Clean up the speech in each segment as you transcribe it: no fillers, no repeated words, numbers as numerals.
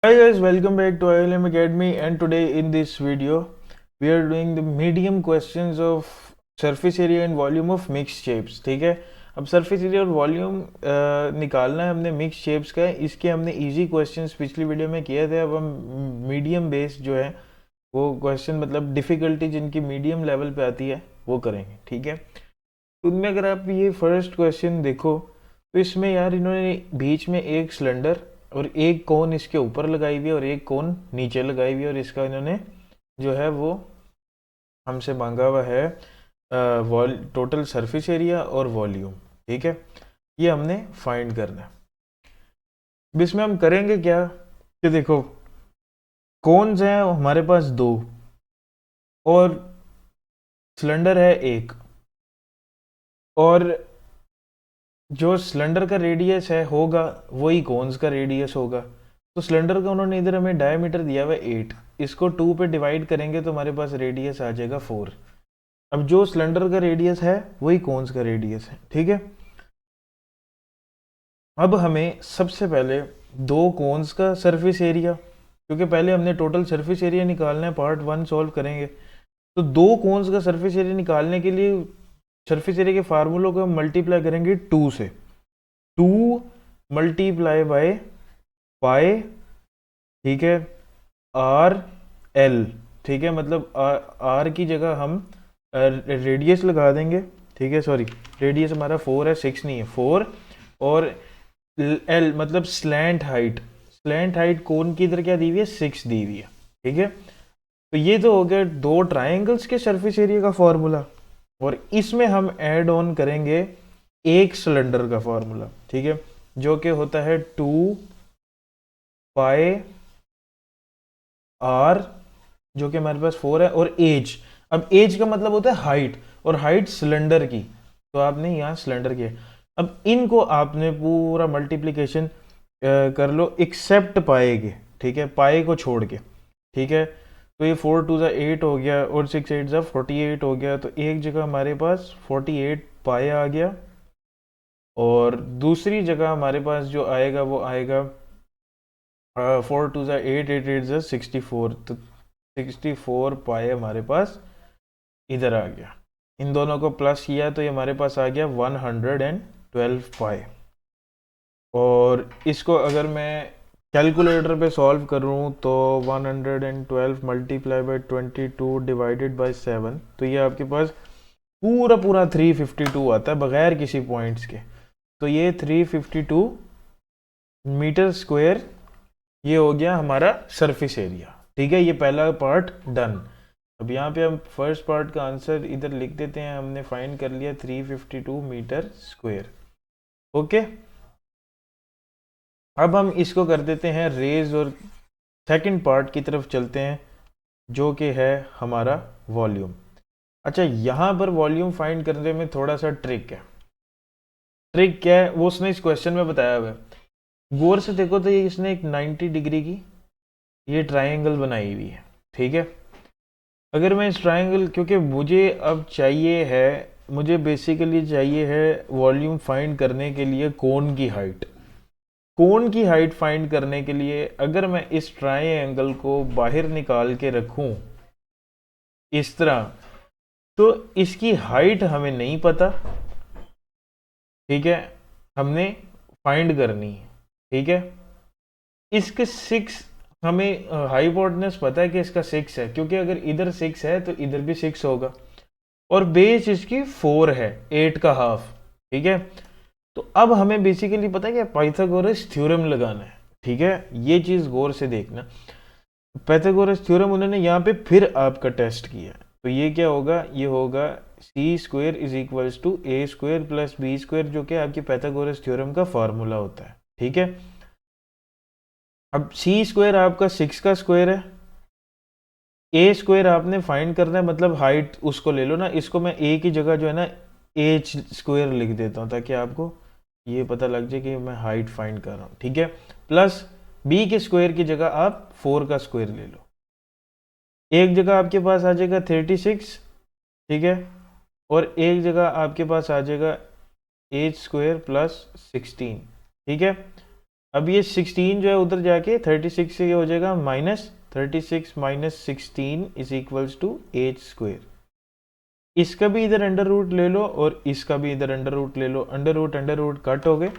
Hi guys, welcome back to ILM Academy, and today in this video we are doing the medium questions of surface area and volume of mixed shapes. ठीक है, अब surface area और volume निकालना है हमने mix shapes का। इसके हमने इजी क्वेश्चंस पिछली वीडियो में किए थे। अब हम मीडियम बेस जो है वो क्वेश्चन, मतलब डिफ़िकल्टी जिनकी मीडियम लेवल पे आती है वो करेंगे। ठीक है, उनमें अगर आप ये फर्स्ट क्वेश्चन देखो तो इसमें यार इन्होंने बीच में एक सिलेंडर और एक कोन इसके ऊपर लगाई हुई है और एक कोन नीचे लगाई हुई है, और इसका इन्होंने जो है वो हमसे मांगा हुआ है टोटल सरफेस एरिया और वॉल्यूम। ठीक है, ये हमने फाइंड करना है। अब इसमें हम करेंगे क्या कि देखो, कोन्स हैं हमारे पास दो और सिलेंडर है एक, और जो सिलेंडर का रेडियस है होगा वही कोन्स का रेडियस होगा। तो सिलेंडर का उन्होंने इधर हमें डायमीटर दिया हुआ है 8, इसको 2 पे डिवाइड करेंगे तो हमारे पास रेडियस आ जाएगा 4। अब जो सिलेंडर का रेडियस है वही कोन्स का रेडियस है। ठीक है, अब हमें सबसे पहले दो कोन्स का सरफेस एरिया, क्योंकि पहले हमने टोटल सरफेस एरिया निकालना है, पार्ट 1 सॉल्व करेंगे। तो दो कोन्स का सरफेस एरिया निकालने के लिए सरफेस एरिया के फार्मूलों को हम मल्टीप्लाई करेंगे 2 से। 2 मल्टीप्लाई बाय पाई, ठीक है, आर एल। ठीक है, मतलब आर की जगह हम रेडियस लगा देंगे। ठीक है, सॉरी, रेडियस हमारा 4 है, 6 नहीं है, 4। और एल मतलब स्लैंट हाइट, स्लैंट हाइट कोन की इधर क्या दी हुई है, 6 दी हुई है। ठीक है, तो ये तो हो गया दो ट्राइंगल्स के सरफेस एरिया का फॉर्मूला, और इसमें हम ऐड ऑन करेंगे एक सिलेंडर का फॉर्मूला। ठीक है, जो कि होता है 2 पाई आर, जो कि हमारे पास 4 है, और एज। अब एज का मतलब होता है हाइट, और हाइट सिलेंडर की, तो आपने यहाँ सिलेंडर किया। अब इनको आपने पूरा मल्टीप्लीकेशन कर लो एक्सेप्ट पाए के। ठीक है, पाए को छोड़ के। ठीक है, तो ये 4 2 8 हो गया और 6 8 48 हो गया, तो एक जगह हमारे पास 48 पाए आ गया, और दूसरी जगह हमारे पास जो आएगा वो आएगा 4 2 8 8 8 64, तो 64 पाए हमारे पास इधर आ गया। इन दोनों को प्लस किया तो ये हमारे पास आ गया 112 पाए। और इसको अगर मैं कैलकुलेटर पे सॉल्व करूँ तो 112 मल्टीप्लाई बाई 22 डिवाइडेड बाई 7, तो ये आपके पास पूरा पूरा 352 आता है बगैर किसी पॉइंट्स के। तो ये 352 मीटर स्क्वायर ये हो गया हमारा सरफेस एरिया। ठीक है, ये पहला पार्ट डन। अब यहाँ पे हम फर्स्ट पार्ट का आंसर इधर लिख देते हैं, हमने फाइंड कर लिया 352 मीटर स्क्वायर। ओके, अब हम इसको कर देते हैं रेज और सेकंड पार्ट की तरफ चलते हैं, जो कि है हमारा वॉल्यूम। अच्छा, यहाँ पर वॉल्यूम फाइंड करने में थोड़ा सा ट्रिक है। ट्रिक क्या है वो उसने इस क्वेश्चन में बताया हुआ है। गौर से देखो तो ये इसने एक 90 डिग्री की ये ट्राइंगल बनाई हुई है। ठीक है, अगर मैं इस ट्राइंगल, क्योंकि मुझे अब चाहिए है, मुझे बेसिकली चाहिए है वॉल्यूम फाइंड करने के लिए कोन की हाइट। कोन की हाइट फाइंड करने के लिए अगर मैं इस ट्राइंगल को बाहर निकाल के रखूं इस तरह, तो इसकी हाइट हमें नहीं पता। ठीक है, हमने फाइंड करनी है। ठीक है, इसके 6 हमें हाइपोटेनस पता है कि इसका 6 है, क्योंकि अगर इधर 6 है तो इधर भी 6 होगा, और बेस इसकी 4 है, 8 का हाफ। ठीक है, तो अब हमें बेसिकली पता है कि पाइथागोरस थ्योरम लगाना है। ठीक है, ये चीज गौर से देखना। पाइथागोरस थ्योरम उन्होंने यहाँ पे फिर आपका टेस्ट किया, तो ये क्या होगा, ये होगा C square is equals to A square plus B square, जो कि आपकी पाइथागोरस थ्योरम का फॉर्मूला होता है। ठीक है, अब सी स्क्वेयर आपका 6 का स्क्वायर है, ए स्क्वायर आपने फाइंड करना है, मतलब हाइट उसको ले लो ना, इसको मैं ए की जगह जो है ना एच स्क्वायर लिख देता हूँ, ताकि आपको ये पता लग जाए कि मैं हाइट फाइंड कर रहा हूँ। ठीक है, प्लस बी के स्क्वायर की जगह आप 4 का स्क्वायर ले लो, एक जगह आपके पास आ जाएगा 36। ठीक है, और एक जगह आपके पास आ जाएगा एच स्क्वायर प्लस 16। ठीक है, अब ये 16 जो है उधर जाके 36 से ये हो जाएगा -36 - 16 इज इक्वल्स टू h²। इसका भी इधर अंडर रूट ले लो और इसका भी इधर अंडर रूट ले लो, अंडर रूट कट हो गए।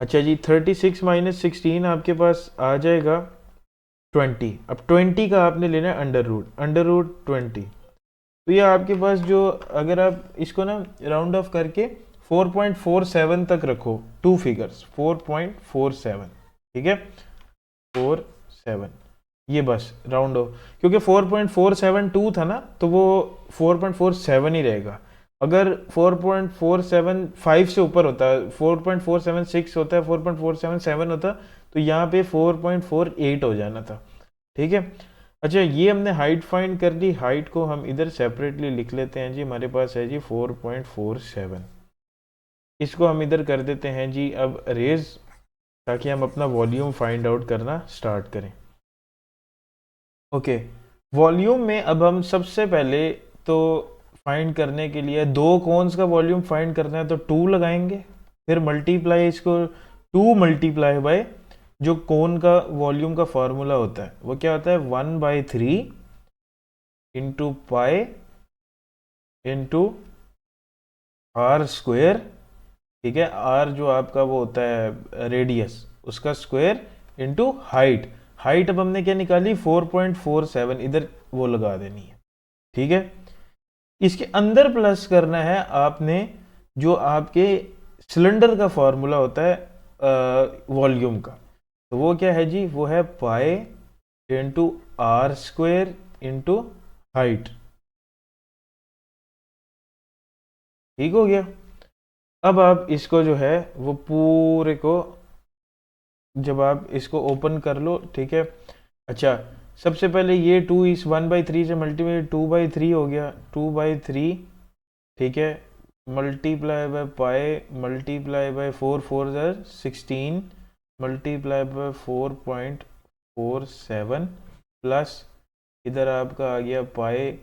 अच्छा जी, 36 - 16 आपके पास आ जाएगा 20। अब 20 का आपने लेना है अंडर रूट 20। तो ये आपके पास जो, अगर आप इसको ना राउंड ऑफ करके 4.47 तक रखो, टू फिगर्स 4.47, ठीक है 47, ये बस राउंड ऑफ, क्योंकि 4.472 था ना तो वो 4.47 ही रहेगा। अगर 4.475 से ऊपर होता, 4.476 होता है, 4.477 होता तो यहाँ पे 4.48 हो जाना था, ठीक है। अच्छा, ये हमने हाइट फाइंड कर ली, हाइट को हम इधर सेपरेटली लिख लेते हैं जी, हमारे पास है जी 4.47। इसको हम इधर कर देते हैं जी अब रेज, ताकि हम अपना वॉल्यूम फाइंड आउट करना स्टार्ट करें। ओके, वॉल्यूम में अब हम सबसे पहले तो फाइंड करने के लिए दो कोन्स का वॉल्यूम फाइंड करना है तो 2 लगाएंगे, फिर मल्टीप्लाई इसको 2 मल्टीप्लाई बाय जो कोन का वॉल्यूम का फॉर्मूला होता है वो क्या होता है 1/3 इंटू पाई इंटू r², ठीक है। r जो आपका वो होता है रेडियस, उसका स्क्वायर इंटू हाइट। हाइट अब हमने क्या निकाली 4.47, इधर वो लगा देनी है, ठीक है। इसके अंदर प्लस करना है आपने जो आपके सिलेंडर का फॉर्मूला होता है वॉल्यूम का, तो वो क्या है जी, वो है pi into r² into height, ठीक हो गया। अब आप इसको जो है वो पूरे को जब आप इसको ओपन कर लो, ठीक है। अच्छा, सबसे पहले ये 2 इस 1/3 से मल्टीप्लाई 2/3 हो गया, 2/3, ठीक है, multiply by pi multiply bye 4 4 16 multiply by 4.47 plus इधर आपका आ गया पाई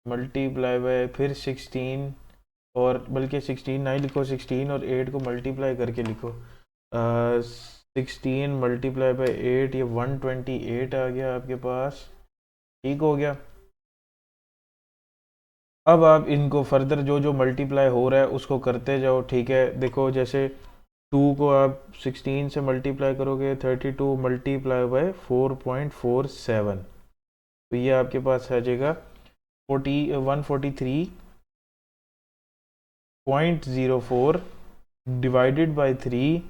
मल्टीप्लाई बाय फिर 16, और बल्कि 16 नहीं लिखो, 16 और 8 को मल्टीप्लाई करके लिखो, 16 मल्टीप्लाई बाय 8, ये 128 आ गया आपके पास, ठीक हो गया। अब आप इनको फर्दर जो जो मल्टीप्लाई हो रहा है उसको करते जाओ, ठीक है। देखो जैसे 2 को आप 16 से मल्टीप्लाई करोगे 32 मल्टीप्लाई बाय 4.47, तो ये आपके पास आ जाएगा 143.04 डिवाइडेड बाय 3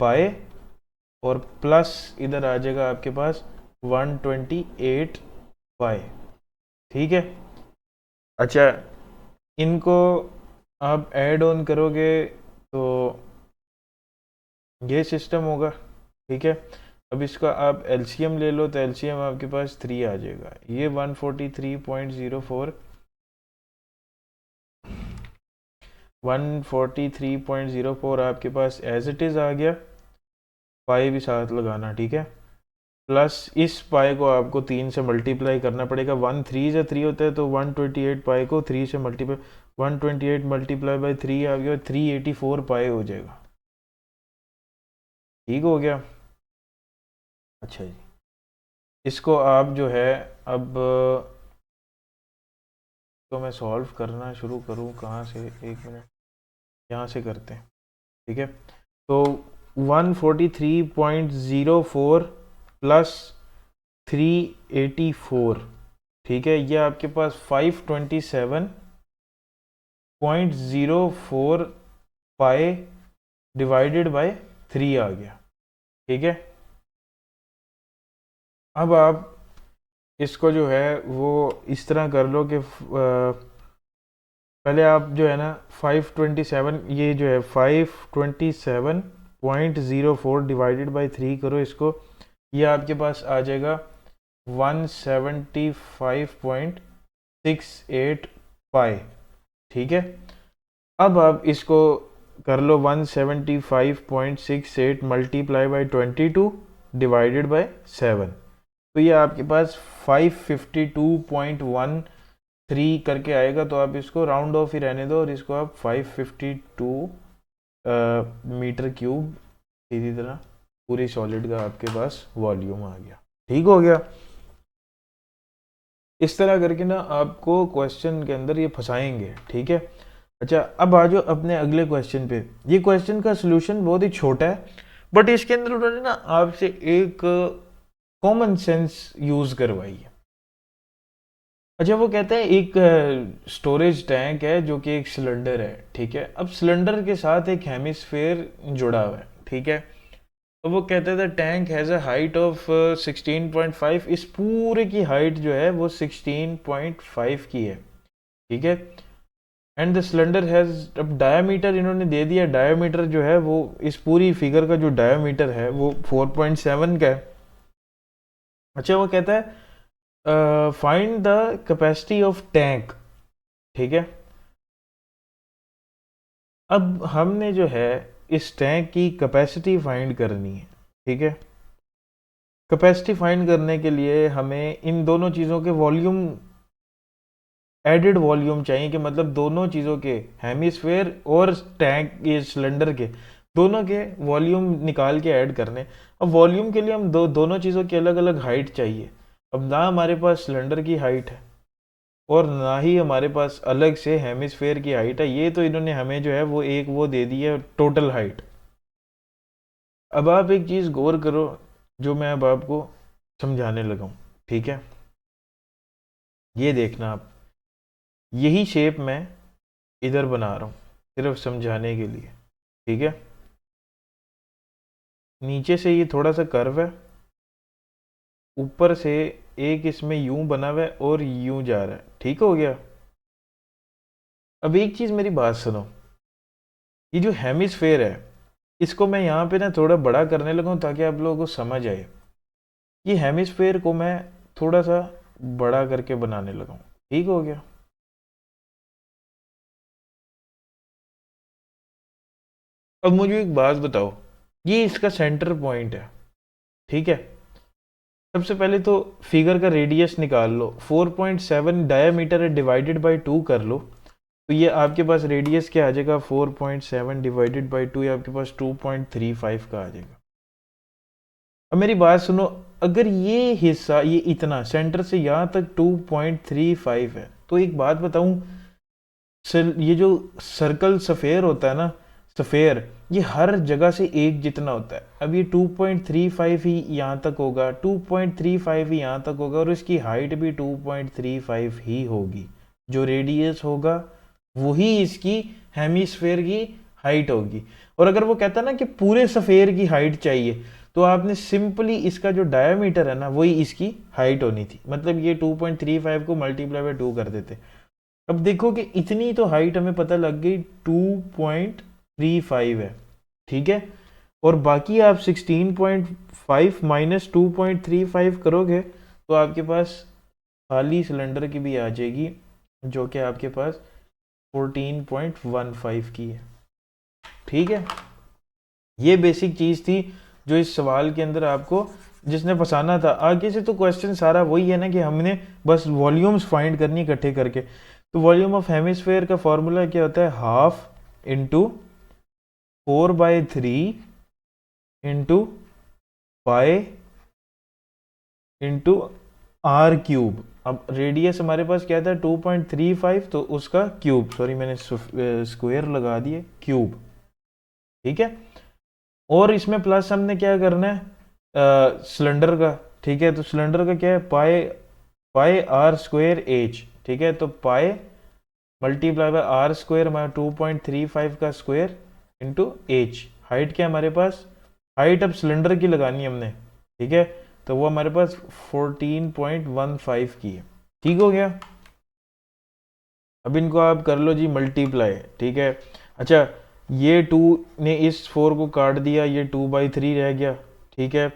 पाई, और प्लस इधर आ जाएगा आपके पास 128 पाई, ठीक है। अच्छा, इनको आप ऐड ऑन करोगे तो ये सिस्टम होगा, ठीक है। अब इसका आप एलसीएम ले लो तो एलसीएम आपके पास 3 आ जाएगा, ये 143.04 आपके पास एज इट इज़ आ गया, पाई भी साथ लगाना, ठीक है। प्लस इस पाई को आपको 3 से मल्टीप्लाई करना पड़ेगा, 1 3 से 3 होता है तो 128 पाई को 3 से मल्टीप्लाई, 128 मल्टीप्लाई बाई 3 आ गया, 384 पाई हो जाएगा, ठीक हो गया। अच्छा जी, इसको आप जो है अब तो मैं सॉल्व करना शुरू करूँ कहाँ से, एक मिनट, यहाँ से करते हैं, ठीक है। तो 143.04 प्लस 384, ठीक है, ये आपके पास 527.04 पाई डिवाइडेड बाय 3 आ गया, ठीक है। अब आप इसको जो है वो इस तरह कर लो कि पहले आप जो है ना 527, ये जो है 527.04 डिवाइडेड बाय 3 करो इसको, ये आपके पास आ जाएगा 175.68 पाई, ठीक है। अब आप इसको कर लो 175.68 मल्टीप्लाई बाई 22 डिवाइडेड बाय 7, तो ये आपके पास 552.13 करके आएगा। तो आप इसको राउंड ऑफ ही रहने दो और इसको आप 552 मीटर क्यूब सीधी तरह पूरी सॉलिड का आपके पास वॉल्यूम आ गया। ठीक हो गया। इस तरह करके ना आपको क्वेश्चन के अंदर ये फंसाएंगे। ठीक है। अच्छा, अब आ जाओ अपने अगले क्वेश्चन पे। ये क्वेश्चन का सोल्यूशन बहुत ही छोटा है, बट इसके अंदर उन्होंने ना आपसे एक कॉमन सेंस यूज करवाई है। अच्छा, वो कहते हैं एक स्टोरेज टैंक है जो कि एक सिलेंडर है। ठीक है। अब सिलेंडर के साथ एक हेमिस्फेयर जुड़ा हुआ है। ठीक है। तो वो कहते थे tank has a height of 16.5। इस पूरे की हाइट जो है वो 16.5 की है। ठीक है। एंड द सिलेंडर हैज़, अब डायामीटर इन्होंने दे दिया, डायामीटर जो है वो इस पूरी फिगर का जो डायामीटर है वो 4.7 का है। अच्छा, वो कहता है find the capacity of tank. ठीक है। अब हमने जो है इस टैंक की कैपेसिटी फाइंड करनी है। ठीक है। कैपेसिटी फाइंड करने के लिए हमें इन दोनों चीज़ों के वॉल्यूम, एडेड वॉल्यूम चाहिए, कि मतलब दोनों चीज़ों के, हेमिस्फेयर और टैंक, ये सिलेंडर के दोनों के वॉल्यूम निकाल के ऐड करने। अब वॉल्यूम के लिए हम दोनों चीज़ों की अलग अलग हाइट चाहिए। अब ना हमारे पास सिलेंडर की हाइट है और ना ही हमारे पास अलग से हेमिस्फेयर की हाइट है। ये तो इन्होंने हमें जो है वो एक वो दे दी है टोटल हाइट। अब आप एक चीज़ गौर करो जो मैं अब आपको समझाने लगा हूँ। ठीक है। ये देखना आप, यही शेप मैं इधर बना रहा हूँ सिर्फ समझाने के लिए। ठीक है। नीचे से ये थोड़ा सा कर्व है, ऊपर से एक इसमें यूं बना हुआ है और यूं जा रहा है। ठीक हो गया। अब एक चीज़ मेरी बात सुनो, ये जो हेमिस्फेयर है इसको मैं यहाँ पे ना थोड़ा बड़ा करने लगा हूँ ताकि आप लोगों को समझ आए। ये हेमिस्फेयर को मैं थोड़ा सा बड़ा करके बनाने लगा हूँ। ठीक हो गया। अब मुझे एक बात बताओ, ये इसका सेंटर पॉइंट है। ठीक है। सबसे पहले तो फिगर का रेडियस निकाल लो, 4.7 डायामीटर है, डिवाइडेड बाई 2 कर लो, तो ये आपके पास रेडियस क्या आ जाएगा, 4.7 डिवाइडेड बाई 2, ये आपके पास 2.35 का आ जाएगा। अब मेरी बात सुनो, अगर ये हिस्सा, ये इतना सेंटर से यहाँ तक 2.35 है, तो एक बात बताऊं, ये जो सर्कल सफ़ेयर होता है ना, सफ़ेयर, ये हर जगह से एक जितना होता है। अब ये 2.35 ही यहाँ तक होगा, 2.35 ही यहाँ तक होगा, और इसकी हाइट भी 2.35 ही होगी। जो रेडियस होगा वही इसकी हेमिस्फेयर की हाइट होगी। और अगर वो कहता ना कि पूरे सफ़ेयर की हाइट चाहिए, तो आपने सिंपली इसका जो डायामीटर है ना वही इसकी हाइट होनी थी। मतलब ये 2.35 को मल्टीप्लाई बाय 2 कर देते। अब देखो कि इतनी तो हाइट हमें पता लग गई 2.35 है। ठीक है। और बाकी आप 16.5 माइनस 2.35 करोगे तो आपके पास खाली सिलेंडर की भी आ जाएगी, जो कि आपके पास 14.15 की है। ठीक है। ये बेसिक चीज़ थी जो इस सवाल के अंदर आपको जिसने फंसाना था। आगे से तो क्वेश्चन सारा वही है ना, कि हमने बस वॉल्यूम्स फाइंड करनी इकट्ठे करके। तो वॉल्यूम ऑफ हेमिस्फेयर का फॉर्मूला क्या होता है, half into 4/3 into pi into r cube. अब रेडियस हमारे पास क्या था 2.35, तो उसका क्यूब, सॉरी मैंने स्क्वायर लगा दिए, क्यूब। ठीक है। और इसमें प्लस हमने क्या करना है सिलेंडर का। ठीक है। तो सिलेंडर का क्या है, pi pi r square h. ठीक है। तो pi multiply by r square, हमारा 2.35 का स्क्वायर इंटू एच। हाइट क्या है हमारे पास, हाइट अब सिलेंडर की लगानी है हमने। ठीक है। तो वो हमारे पास 14.15 की है। ठीक हो गया। अब इनको आप कर लो जी मल्टीप्लाई। ठीक है। अच्छा, ये 2 ने इस 4 को काट दिया, ये 2/3 रह गया। ठीक है।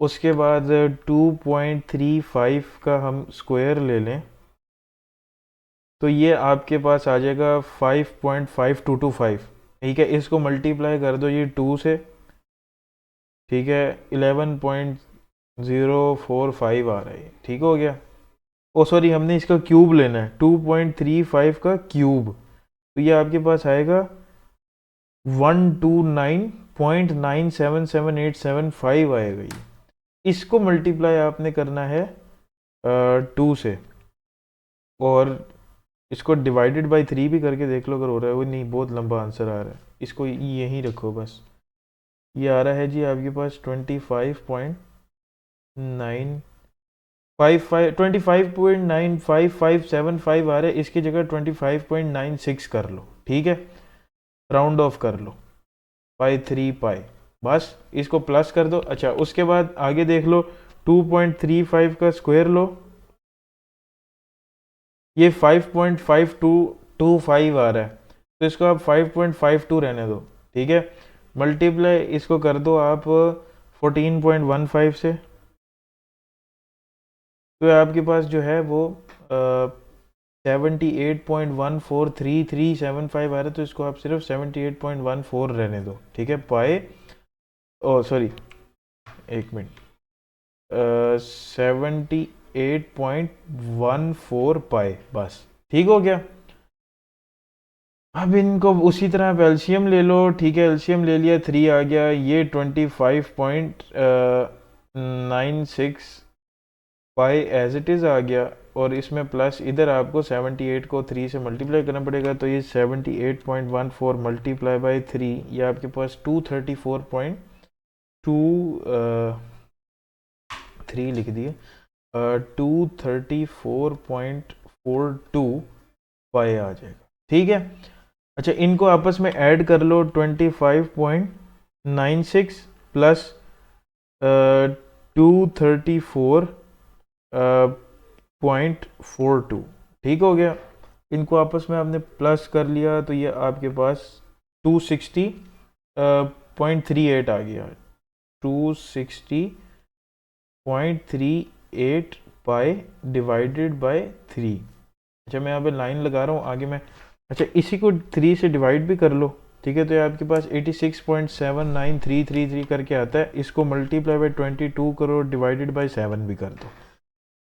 उसके बाद 2.35 का हम स्क्वायर ले लें, तो ये आपके पास आ जाएगा 5.5225। ठीक है। इसको मल्टीप्लाई कर दो ये 2 से। ठीक है। 11.045 आ रहा है। ठीक हो गया। ओ सॉरी, हमने इसका क्यूब लेना है, 2.35 का क्यूब, तो ये आपके पास आएगा 129 0.977875 आएगा ये। इसको मल्टीप्लाई आपने करना है 2 से, और इसको डिवाइडेड बाय 3 भी करके देख लो अगर हो रहा है। वो नहीं, बहुत लंबा आंसर आ रहा है, इसको यहीं रखो बस। ये आ रहा है जी आपके पास 25.955575 आ रहा है। इसकी जगह 25.96 कर लो, ठीक है, राउंड ऑफ कर लो बाई 3 पाई, बस इसको प्लस कर दो। अच्छा, उसके बाद आगे देख लो, 2.35 का स्क्वायर लो, ये 5.5225 आ रहा है, तो इसको आप 5.52 रहने दो, ठीक है। मल्टीप्लाई इसको कर दो आप 14.15 से, तो आपके पास जो है वो 78.143375 आ रहा है, तो इसको आप सिर्फ 78.14 रहने दो, ठीक है। पाए, ओ सॉरी, एक मिनट, 78.14 पाए, बस ठीक हो गया। अब इनको उसी तरह आप एलसीएम ले लो, ठीक है, एलसीएम ले लिया, 3 आ गया, ये 25.96 पाई एज इट इज़ आ गया, और इसमें प्लस इधर आपको 78 को 3 से मल्टीप्लाई करना पड़ेगा, तो ये 78.14 मल्टीप्लाई बाई 3, ये आपके पास 234.23 लिख दिए, 234.42 पाई आ जाएगा, ठीक है। अच्छा, इनको आपस में ऐड कर लो, 25.96 प्लस 234.42, ठीक हो गया। इनको आपस में आपने प्लस कर लिया, तो ये आपके पास 260.38 आ गया, 260.38 पाई डिवाइडेड बाय 3। अच्छा, मैं यहाँ पे लाइन लगा रहा हूँ आगे में। अच्छा, इसी को 3 से डिवाइड भी कर लो, ठीक है, तो ये आपके पास 86.79333 करके आता है। इसको मल्टीप्लाई बाय 22 करो, डिवाइडेड बाय 7 भी कर दो,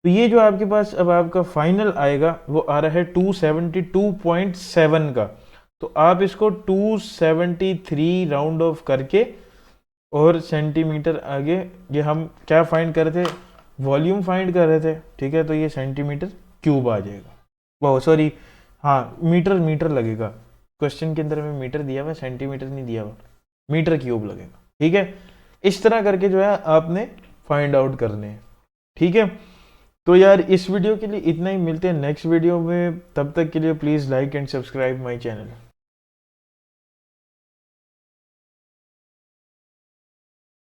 तो ये जो आपके पास अब आपका फाइनल आएगा वो आ रहा है 272.7 का। तो आप इसको 273 राउंड ऑफ करके और सेंटीमीटर आगे, ये हम क्या फाइंड कर रहे थे, वॉल्यूम फाइंड कर रहे थे, ठीक है, तो ये सेंटीमीटर क्यूब आ जाएगा, वो सॉरी, हाँ मीटर लगेगा, क्वेश्चन के अंदर में मीटर दिया हुआ, सेंटीमीटर नहीं दिया हुआ, मीटर क्यूब लगेगा, ठीक है। इस तरह करके जो है आपने फाइंड आउट करने हैं, ठीक है। तो यार इस वीडियो के लिए इतना ही, मिलते हैं नेक्स्ट वीडियो में, तब तक के लिए please like and subscribe my channel.